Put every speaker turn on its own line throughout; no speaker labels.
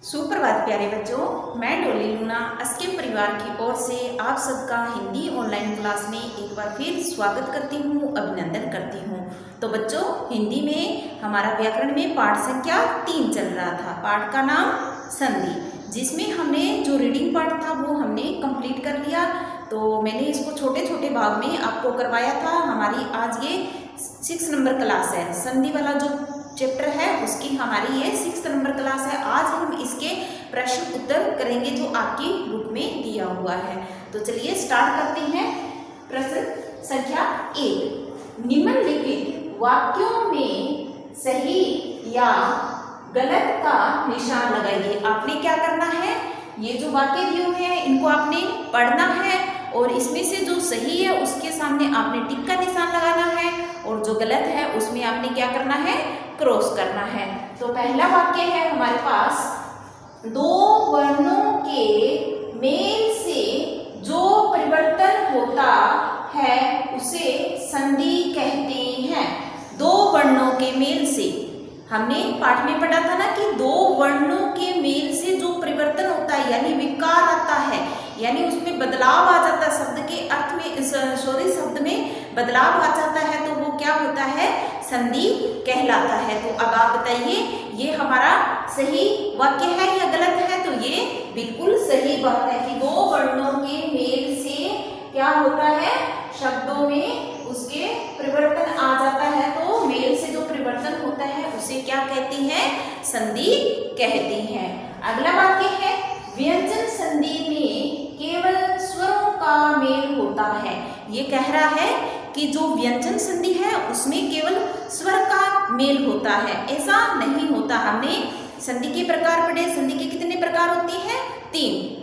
सुप्रभात प्यारे बच्चों, मैं डोली लूना एसके परिवार की ओर से आप सबका हिंदी ऑनलाइन क्लास में एक बार फिर स्वागत करती हूँ, अभिनंदन करती हूँ। तो बच्चों, हिंदी में हमारा व्याकरण में पाठ संख्या 3 चल रहा था। पाठ का नाम संधि, जिसमें हमने जो रीडिंग पार्ट था वो हमने कंप्लीट कर लिया। तो मैंने इसको छोटे छोटे भाग में आपको करवाया था। हमारी आज ये 6 नंबर क्लास है। संधि वाला जो चैप्टर है उसकी हमारी ये 6 नंबर क्लास है। आज हम इसके प्रश्न उत्तर करेंगे जो आपकी बुक में दिया हुआ है। तो चलिए स्टार्ट करते हैं। प्रश्न संख्या 1, निम्नलिखित वाक्यों में सही या गलत का निशान लगाइए। आपने क्या करना है, ये जो वाक्य दिए हुए हैं इनको आपने पढ़ना है और इसमें से जो सही है उसके सामने आपने टिक का निशान लगाना है और जो गलत है उसमें आपने क्या करना है, क्रॉस करना है। तो पहला वाक्य है हमारे पास, दो वर्णों के मेल से जो परिवर्तन होता है उसे संधि कहते हैं। दो वर्णों के मेल से, हमने पाठ में पढ़ा था ना कि दो वर्णों के मेल से जो परिवर्तन होता है यानी विकार आता है, यानी उसमें बदलाव आ जाता है, शब्द के अर्थ में शब्द में बदलाव आ जाता है तो वो क्या होता है, संधि कहलाता है। तो अब आप बताइए ये हमारा सही वाक्य है या गलत है? तो ये बिल्कुल सही बात है कि दो वर्णों के मेल से क्या होता है, शब्दों में उसके परिवर्तन आ जाता है। तो मेल से जो परिवर्तन होता है उसे क्या कहते हैं, संधि कहते हैं। अगला वाक्य है, व्यंजन संधि में केवल स्वरों का मेल होता है। ये कह रहा है कि जो व्यंजन संधि है उसमें केवल स्वर का मेल होता है, ऐसा नहीं होता। हमने संधि के प्रकार पढ़े। संधि के कितने प्रकार होती हैं? 3।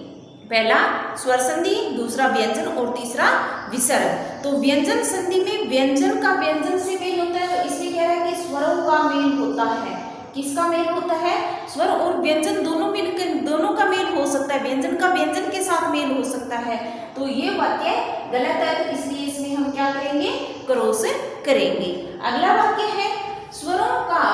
पहला स्वर संधि, दूसरा व्यंजन और तीसरा विसर्ग। तो व्यंजन संधि में व्यंजन का व्यंजन से मेल होता है, तो इसलिए कह रहा है कि स्वरों का मेल होता है। किसका मेल होता है? स्वर और व्यंजन दोनों का मेल हो सकता है, व्यंजन का व्यंजन के साथ मेल हो सकता है। तो ये वाक्य गलत है, तो इसलिए इसमें हम क्या करेंगे, क्रॉस करेंगे। अगला वाक्य है, स्वरों का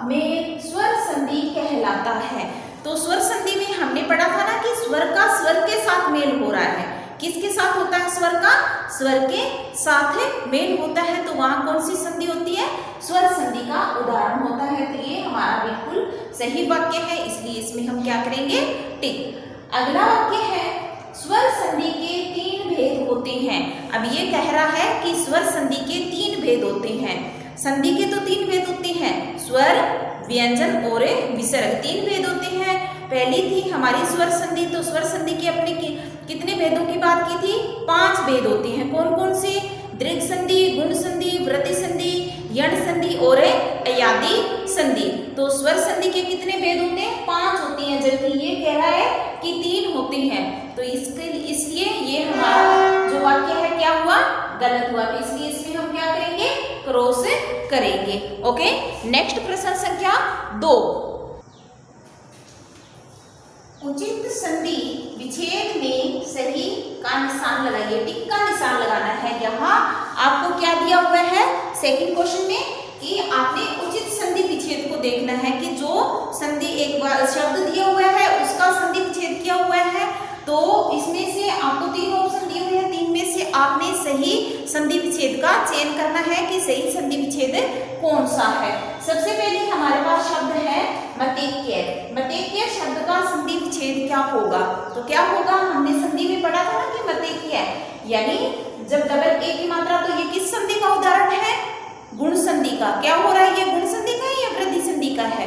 मेल स्वर संधि कहलाता है। तो स्वर संधि में हमने पढ़ा था ना कि स्वर का स्वर के साथ मेल हो रहा है। किसके साथ होता है? स्वर का स्वर के साथ मेल होता है। तो वहां कौन सी संधि होती है? स्वर संधि का उदाहरण होता है। तो ये हमारा बिल्कुल सही वाक्य है, इसलिए इसमें हम क्या करेंगे, टिक। अगला वाक्य है, स्वर संधि के 3 भेद होते हैं। अब ये कह रहा है कि स्वर संधि के 3 भेद होते हैं। संधि के तो 3 भेद होते हैं, स्वर, व्यंजन और विसर्ग, 3 भेद होते हैं। पहली थी हमारी स्वर संधि। तो स्वर संधि के अपने कितने भेदों की बात की थी? 5 भेद होते हैं। कौन कौन से? दीर्घ संधि, गुण संधि, वृद्धि संधि, यण संधि और अयादि संधि। तो स्वर संधि के कितने भेद होते हैं? 5 होती हैं, जबकि ये कह रहा है कि 3 होते हैं। तो इसलिए ये हमारा जो वाक्य है क्या हुआ, गलत हुआ। तो इसलिए इसमें हम क्या करेंगे, क्रॉस करेंगे। ओके, नेक्स्ट प्रश्न संख्या 2, उचित संधि विच्छेद में सही का निशान लगाइए। टिक का निशान लगाना है। यहाँ आपको क्या दिया हुआ है सेकंड क्वेश्चन में कि आपने उचित संधि विच्छेद को देखना है कि जो संधि एक बार शब्द दिया हुआ है उसका संधि विच्छेद किया हुआ है। तो इसमें से आपको 3 ऑप्शन दिए हुए हैं, 3 में से आपने सही संधि विच्छेद का चयन करना है कि सही संधि विच्छेद कौन सा है। सबसे पहले हमारे पास शब्द है मतेक्य। मतेक्य शब्द का संधि विच्छेद क्या होगा? तो क्या होगा, हमने संधि में पढ़ा था ना कि मतेक्य यानी जब डबल ए की मात्रा, तो ये किस संधि का उदाहरण है? गुण संधि का। क्या हो रहा है, ये गुण संधि का है या वृद्धि संधि का है?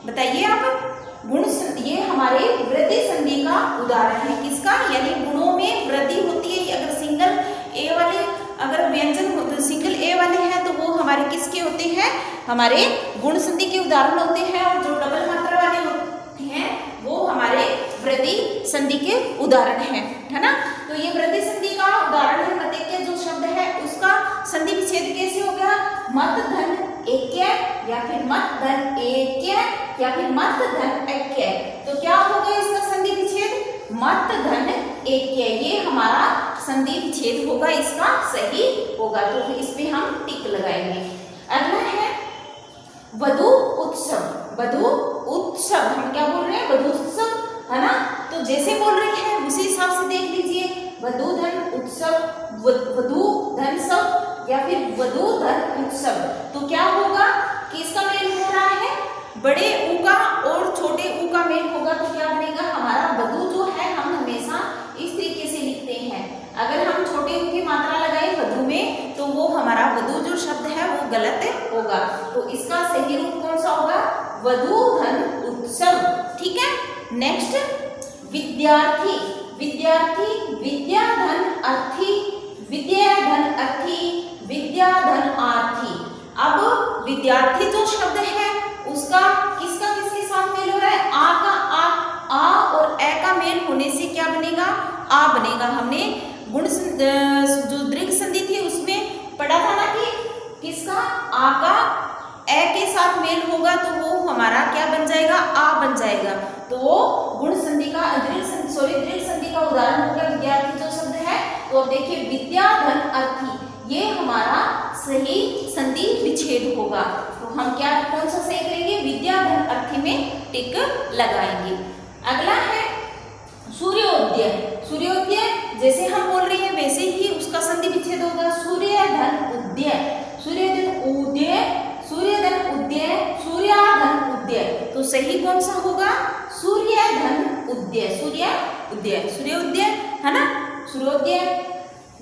बताइए आप। गुण संधि, ये हमारे वृद्धि संधि का उदाहरण है। किसका? यानी गुणों में वृद्धि होती है। अगर सिंगल ए वाले, अगर व्यंजन सिंगल ए वाले हैं तो वो हमारे किसके होते हैं? हमारे गुण संधि के उदाहरण होते हैं। और जो डबल मात्रा वाले होते हैं वो हमारे वृद्धि संधि के उदाहरण है ना। तो ये वृद्धि संधि का उदाहरण है मतेक्य जो शब्द है, उसका संधि विच्छेद कैसे हो गया? मत धन एक्य या फिर मत धन एक्य या फिर मत धन एक्य। तो क्या होगा इसका संधि विच्छेद? मत धन एक्य। ये हमारा संधि विच्छेद होगा, इसका सही होगा। तो इस पे हम टिक लगाएंगे। अगला है वधु उत्सव। वधु उत्सव, हम क्या बोल रहे हैं? वधु उत्सव जैसे बोल रही है उसी हिसाब से देख लीजिए। वधू धन उत्सव, वधू धन सब या फिर वधू धन उत्सव, तो क्या होगा, किसका मेल हो रहा है, बड़े ऊ का और छोटे ऊ का मेल होगा, तो क्या बनेगा हमारा वधू जो है हम हमेशा इस तरीके से लिखते हैं। अगर हम छोटे ऊ की मात्रा लगाए वधू में तो वो हमारा वधू जो शब्द है वो गलत होगा। तो इसका सही रूप कौन सा होगा, वधू धन उत्सव। ठीक है। नेक्स्ट विद्यार्थी, विद्यार्थी विद्या धन अर्थी, विद्या धन अर्थी, विद्या धन आर्थी। अब विद्यार्थी जो शब्द है उसका किसका किसके साथ मेल हो रहा है, आ का आ और ए का मेल होने से क्या बनेगा, आ बनेगा। हमने गुण जो दीर्घ संधि थी उसमें पढ़ा था ना कि किसका, आ का ए के साथ मेल होगा तो वो हमारा क्या बन जाएगा, आ बन जाएगा। तो वो गुण संधि का दीर्घ संधि का उदाहरण हो गया विद्यार्थी जो शब्द है। तो अब देखिए विद्या धन अर्थी, ये हमारा सही संधि विच्छेद होगा। तो हम क्या कौन सा सही करेंगे, विद्या धन अर्थी में टिक लगाएंगे। अगला है सूर्योदय, सूर्योदय जैसे हम बोल रहे हैं वैसे ही उसका संधि विच्छेद होगा, सूर्य धन उदय, सूर्य धन उदय, सूर्य धन उदय, सूर्याधन उदय। तो सही कौन सा होगा, सूर्य धन उदय, सूर्य उदय, सूर्योदय है ना, सूर्योदय।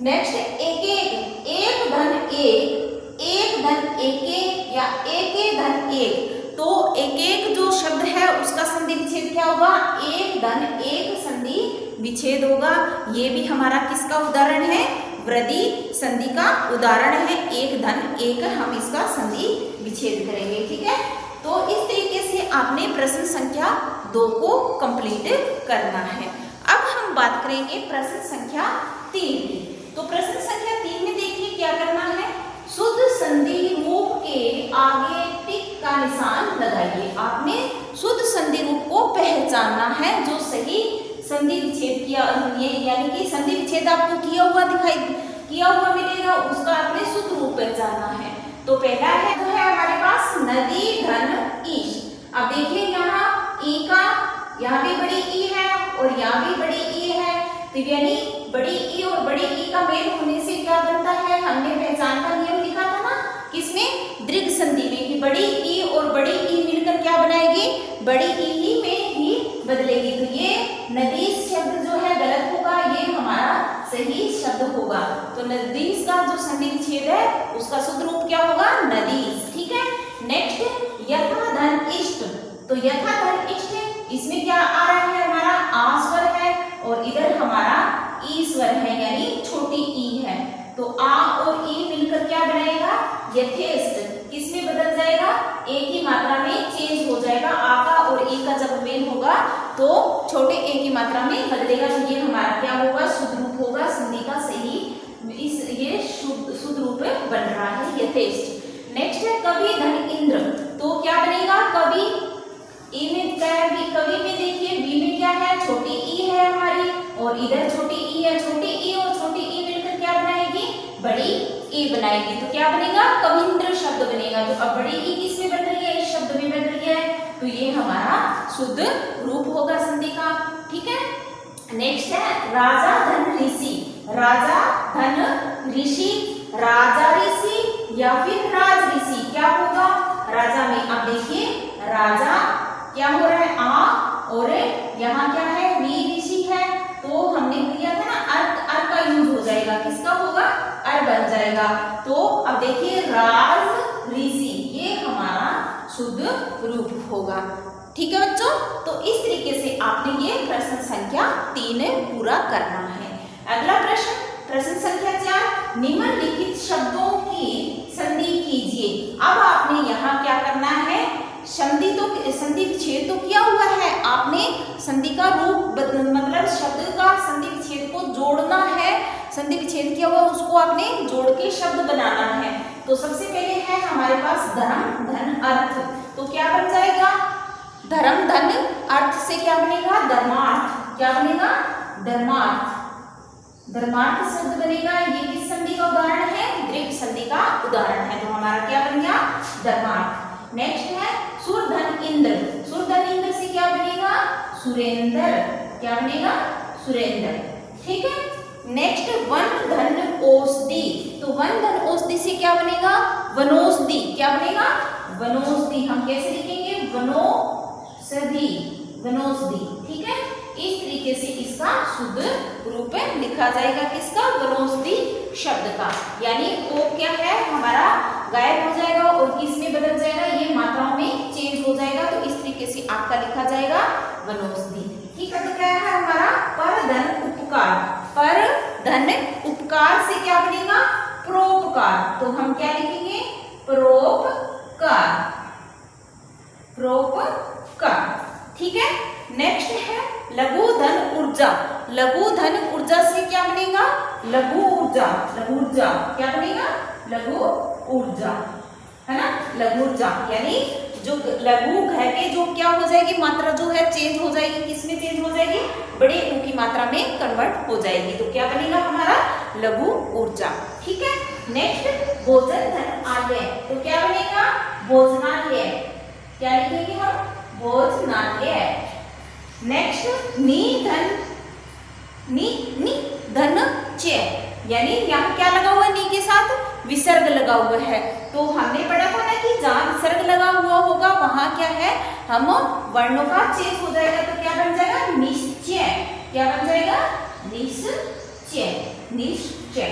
नेक्स्ट एक एक, एक धन एक धन एक या एक धन एक। तो एक एक जो शब्द है उसका संधि विच्छेद क्या होगा, एक धन एक संधि विच्छेद होगा। ये भी हमारा किसका उदाहरण है, वृद्धि संधि का उदाहरण है। एक धन एक हम इसका संधि विच्छेद करेंगे। ठीक है। तो इस तरीके से आपने प्रश्न संख्या 2 को कंप्लीट करना है। अब हम बात करेंगे प्रश्न संख्या 3 की। तो प्रश्न संख्या 3 में देखिए क्या करना है, शुद्ध संधि रूप के आगे टिक का निशान लगाइए। आपने शुद्ध संधि रूप को पहचानना है, जो सही संधि विच्छेद किया यानी कि संधि विच्छेद आपको किया हुआ मिलेगा, उसका आपने शुद्ध रूप पहचानना है। तो पहला है जो है हमारे पास नदी धन ईश। अब देखिए यहाँ ई का, यहाँ भी बड़ी ई है और यहाँ भी बड़ी ई है, तो यानी बड़ी ई और बड़ी ई का मेल होने से क्या बनता है, हमने पहचान का नियम लिखा था ना किसमें, दीर्घ संधि में, कि बड़ी ई और बड़ी ई मिलकर क्या बनाएगी, बड़ी ई ही में ही बदलेगी। तो ये नदी शब्द जो है गलत होगा, ये हमारा सही शब्द होगा। तो नदी का जो संधि विच्छेद है उसका शुद्ध रूप क्या होगा, नदी। ठीक है। नेक्स्ट यथा धन इष्ट। तो यथा धन इष्ट इसमें क्या आ रहा है, हमारा आ स्वर है और इधर हमारा ई स्वर है यानी छोटी ई है। तो आ और ई मिलकर क्या बनाएगा, यथेष्ट। किसमें बदल जाएगा, ए की मात्रा में चेंज हो जाएगा। आ का और ई का जब मेल होगा तो छोटे ए की मात्रा में बदलेगा। तो ये हमारा क्या होगा, शुद्ध रूप होगा संधि का सही। ये शुद्ध रूप बन रहा है यथेष्ट। नेक्स्ट है कवि धन इंद्र। तो क्या बनेगा, कवि ई में क्या है, कवि में देखिए बी में क्या है, छोटी ई है हमारी और इधर छोटी ई है। छोटी ई और छोटी ई मिलकर क्या बनाएगी, बड़ी ई बनाएगी। तो क्या बनेगा, कविंद्र शब्द बनेगा। तो अब बड़ी ई किसमें बन रही है, इस शब्द में बन रही है। तो ये हमारा शुद्ध रूप होगा संधि का। ठीक है। नेक्स्ट है राजा धन ऋषि। राजा धन ऋषि, राजा ऋषि या फिर राज ऋषि, क्या होगा, राजा में अब देखिए राजा क्या हो रहा है, आ और यहाँ क्या है, री ऋषि है। तो हमने किया था ना अर्थ का यूज हो जाएगा, किसका होगा, अर बन जाएगा। तो अब देखिए राज ऋषि, ये हमारा शुद्ध रूप होगा। ठीक है बच्चों। तो इस तरीके से आपने ये प्रश्न संख्या 3 पूरा करना है। अगला प्रश्न, प्रश्न संख्या 4, निम्नलिखित शब्दों की संधि कीजिए। अब आपने यहाँ क्या करना है, संधि विच्छेद तो किया हुआ है, आपने संधि का रूप मतलब शब्द का संधि विच्छेद को जोड़ना है। संधि विच्छेद किया हुआ उसको आपने जोड़ के शब्द बनाना है। तो सबसे पहले है हमारे पास धर्म धन अर्थ। तो क्या बन जाएगा, धर्म धन अर्थ से क्या बनेगा, धर्मार्थ। क्या बनेगा, धर्मार्थ। धर्मार्थ शब्द बनेगा। ये किस संधि का उदाहरण है, दीर्घ संधि का उदाहरण है। तो हमारा क्या बन गया, धर्मार्थ। नेक्स्ट है सुर धन इंद्र। सुर धन इंद्र से क्या बनेगा? सुरेंद्र। क्या बनेगा? सुरेंद्र। ठीक है। नेक्स्ट वन धन औषधि, तो वन धन औषधि से क्या बनेगा? वनौषधि। क्या बनेगा? वनौषधि। हम कैसे लिखेंगे? वनौषधि, वनौषधि। ठीक है। इस तरीके से इसका शुद्ध रूप लिखा जाएगा, किसका? वनौषधि शब्द का। यानी ओ क्या है हमारा गायब हो जाएगा और किस में बदल जाएगा? ये मात्राओं में चेंज हो जाएगा। तो इस तरीके से आपका लिखा जाएगा वनौषधि। ठीक है। तो क्या है हमारा? पर धन उपकार। पर धन उपकार से क्या बनेगा? परोपकार। तो हम क्या लिखेंगे? परोपकार, परोपकार। ठीक है। नेक्स्ट है लघु धन ऊर्जा। लघु धन ऊर्जा से क्या बनेगा? लघु ऊर्जा, लघु ऊर्जा। क्या बनेगा? लघु ऊर्जा, है ना? लघु ऊर्जा यानी जो लघु घ के जो क्या हो जाएगी? मात्रा जो है चेंज हो जाएगी। किसमें चेंज हो जाएगी? बड़े ऊ की मात्रा में कन्वर्ट हो जाएगी। तो क्या बनेगा हमारा? लघु ऊर्जा। ठीक है। नेक्स्ट भोजन धन आलय, तो क्या बनेगा? भोजनालय। क्या लिखेंगे हम? भोजनालय। नेक्स्ट नी धन, नी धन च, यानी यहाँ क्या लगा हुआ है? नी के साथ विसर्ग लगा हुआ है। तो हमने पढ़ा था ना कि जहाँ विसर्ग लगा हुआ होगा वहां क्या है? हम वर्णों का चेंज हो जाएगा। तो क्या बन जाएगा? निश्चय। क्या बन जाएगा? निश्चय, निश्चय।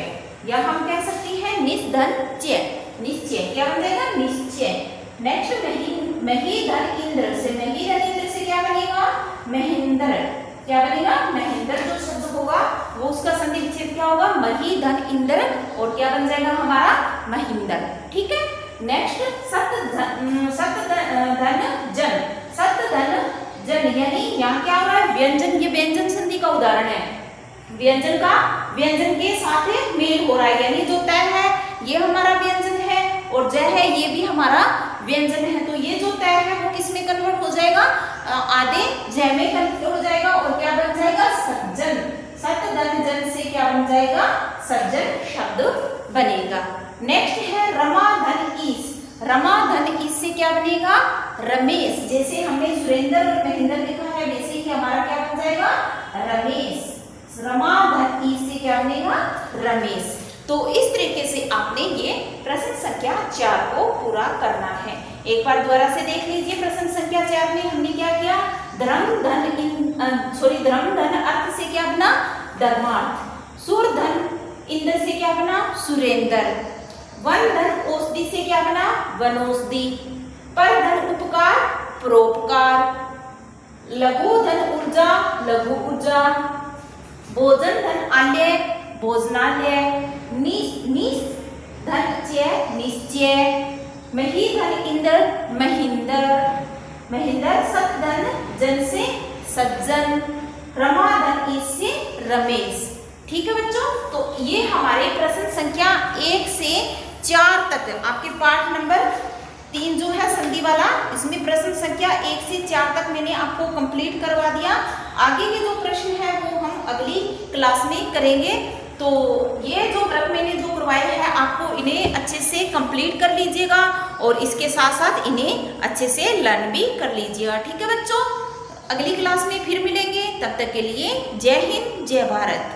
या हम कह सकते हैं निधन च, निश्चय। क्या बन जाएगा? निश्चय। नेक्स्ट मही धन इंद्र से, मही धन इंद्र से क्या बनेगा? महेंद्र। क्या बनेगा? महेंद्र जो शब्द होगा वो उसका संधि विच्छेद क्या होगा? मही धन इंद्र। और क्या बन जाएगा हमारा? महेंद्र। ठीक है। नेक्स्ट सत धन जन, सत धन जन यानी यहाँ क्या हो रहा है? व्यंजन। ये व्यंजन संधि का उदाहरण है। व्यंजन का व्यंजन के साथ मेल हो रहा है, यानी जो तय है ये हमारा व्यंजन है और जय है ये भी हमारा व्यंजन है। तो ये जो तय है वो किस में कन्वर्ट हो जाएगा? आधे जय में कन्वर्ट हो जाएगा और क्या बन जाएगा? सज्जन। सत धन जन से क्या बन जाएगा? सज्जन शब्द बनेगा। नेक्स्ट है रमा धन ईस। रमा धन ईस से क्या बनेगा? रमेश। जैसे हमने सुरेंद्र और महेंद्र लिखा है वैसे ही हमारा क्या बन जाएगा? रमेश। रमा धन ईस से क्या बनेगा? रमेश। तो इस तरीके से आपने ये प्रश्न संख्या 4 को पूरा करना है। एक बार दोबारा से देख लीजिए। प्रश्न संख्या 4 में हमने क्या किया? धर्म धन अर्थ से क्या बना? धर्मार्थ। सुर धन इंद्र से क्या बना? सुरेंद्र। वन धन औषधि से क्या बना? वनौषधि। पर धन उपकार, परोपकार। लघु धन ऊर्जा, लघु ऊर्जा। भोजन धन आलय, भोजनालय। धन च, निश्चय। मही धन इंद्र, महेंद्र। महेंद्र। सत धन जन से सज्जन। रमा धन ईस से रमेश। ठीक है बच्चों। तो ये हमारे प्रश्न संख्या 1 से 4 तक आपके पाठ नंबर 3 जो है संधि वाला, इसमें प्रश्न संख्या 1 से 4 तक मैंने आपको कंप्लीट करवा दिया। आगे के जो प्रश्न है वो हम अगली क्लास में करेंगे। तो ये जो वर्क मैंने जो करवाया है आपको इन्हें अच्छे से कंप्लीट कर लीजिएगा और इसके साथ साथ इन्हें अच्छे से लर्न भी कर लीजिएगा। ठीक है बच्चों। अगली क्लास में फिर मिलेंगे। तब तक के लिए जय हिंद, जय भारत।